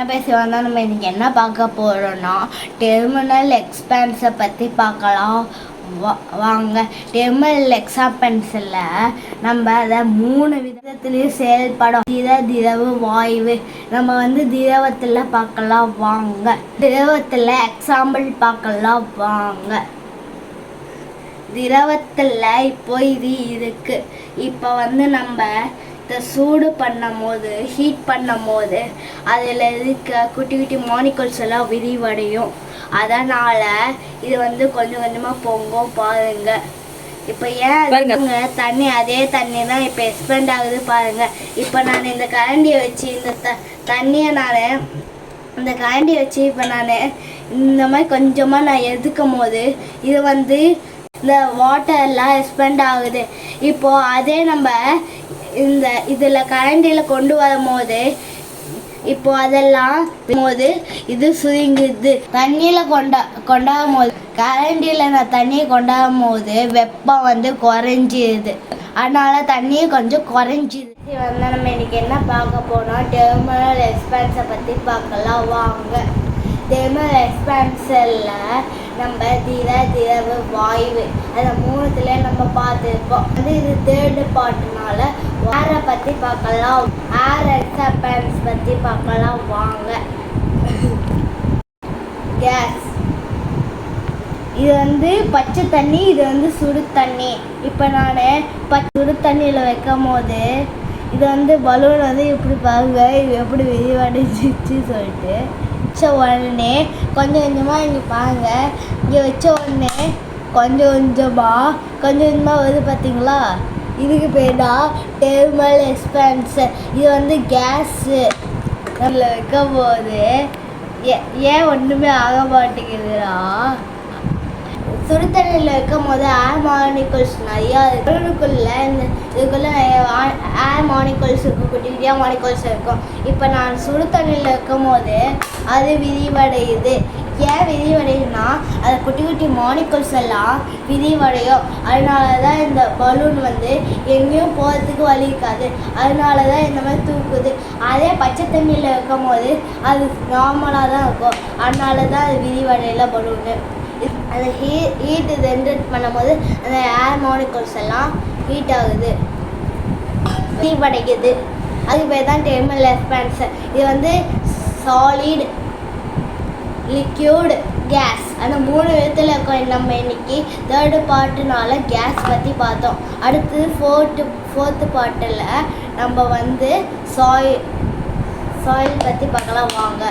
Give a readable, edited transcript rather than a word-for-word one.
பேசி வந்தால் நம்ம இன்றைக்கி என்ன பார்க்க போகிறோன்னா டெர்மினல் எக்ஸ்பேன்ஸை பற்றி பார்க்கலாம். வாங்க. டெர்மினல் எக்ஸ்பேன்ஸில் நம்ம அதை 3 விதத்துலேயும் செயல்படும். திரவு வாயு. நம்ம திரவத்தில் பார்க்கலாம் வாங்க. திரவத்தில் எக்ஸாம்பிள் பார்க்கலாம் வாங்க. திரவத்தில் இப்போ இது இருக்குது. இப்போ நம்ம சூடு பண்ணும் போது ஹீட் பண்ணும் போது அதில் இருக்க குட்டி குட்டி மாலிகுல்ஸ் எல்லாம் விரிவடையும். அதனால் இது கொஞ்சம் கொஞ்சமாக பொங்கும் பாருங்க. இப்போ ஏன் தண்ணி அதே தண்ணி தான் இப்போ எக்ஸ்பெண்ட் ஆகுது பாருங்க. இப்போ நான் இந்த கரண்டியை வச்சு இந்த கரண்டியை வச்சு இப்போ நான் இந்த மாதிரி கொஞ்சமாக நான் எதுக்கும் போது இது இந்த வாட்டர் எல்லாம் எக்ஸ்பெண்ட் ஆகுது. இப்போது அதே நம்ம இதில் கரண்டியில் கொண்டு வரும்போது இப்போ அதெல்லாம் இது சுருங்குது. தண்ணியில் கொண்டாடும் போது கரண்டியில் நான் தண்ணியை கொண்டாடும் போது வெப்பம் குறைஞ்சிடுது. அதனால் தண்ணியை கொஞ்சம் குறைஞ்சிது. நம்ம இன்னைக்கு என்ன பார்க்க போனால் டெர்மினல் எக்ஸ்பேன்ஸை பற்றி பார்க்கலாம் வாங்க. டெர்மினல் எக்ஸ்பேன்ஸில் நம்ம திரவ வாயு அந்த 3த்துல நம்ம பார்த்துருப்போம். இது 3rd பார்ட்னால ஏரை பற்றி பார்க்கலாம். ஏர் எக்ஸ்பேன்ஸ் பற்றி பார்க்கலாம் வாங்க. கேஸ். இது பச்சை தண்ணி, இது சுடு தண்ணி. இப்போ நான் சுடு தண்ணியில் வைக்கும் போது இது பலூன் இப்படி பாருங்க, இது எப்படி விரிவடைஞ்சிச்சு சொல்லிட்டு வச்ச உடனே கொஞ்சம் கொஞ்சமாக இங்கே பாருங்க. இங்கே வச்ச உடனே கொஞ்சம் கொஞ்சமாக வருது பார்த்தீங்களா? இதுக்கு பேர் தான் டெர்மினல் எக்ஸ்பேன்ஸ். இது கேஸு அதில் வைக்கும் போது ஏன் ஒன்றுமே ஆக மாட்டேங்குதுன்னா சுடு தண்ணியில் வைக்கும் போது ஏர் மாலிகுல்ஸ் நிறையா இதுக்குள்ளே ஏர் மாலிகுல்ஸ் இருக்கும், குட்டி குட்டியாக மாலிகுல்ஸ் இருக்கும். இப்போ நான் சுடு தண்ணியில் வைக்கும் போது அது விரிவடையுது. ஏன் விரிவடையுதுன்னா அது குட்டி குட்டி மாலிகுல்ஸ் எல்லாம் விரிவடையும். அதனால தான் இந்த பலூன் எங்கேயும் போகிறதுக்கு வழி இருக்காது. அதனால தான் இந்த மாதிரி தூக்குது. அதே பச்சை தண்ணியில் வைக்கும் போது அது நார்மலாக தான் இருக்கும். அதனால தான் அது விரிவடையில பலூனு. அந்த ஹீட் ஜென்ரேட் பண்ணும்போது அந்த ஏர் மாலிகுல்ஸ் எல்லாம் ஹீட் ஆகுது, விரிவடைக்குது. அதுக்கு பேர் தான் டெர்மினல் எக்ஸ்பேன்ஸ். இது சாலிட், லிக்யூட், கேஸ் அந்த 3 விதத்தில் இருக்கும். நம்ம இன்னைக்கு 3rd பார்ட்டுனால கேஸ் பற்றி பார்த்தோம். அடுத்து 4th பார்ட்டில் நம்ம சாயில் பற்றி பார்க்கலாம் வாங்க.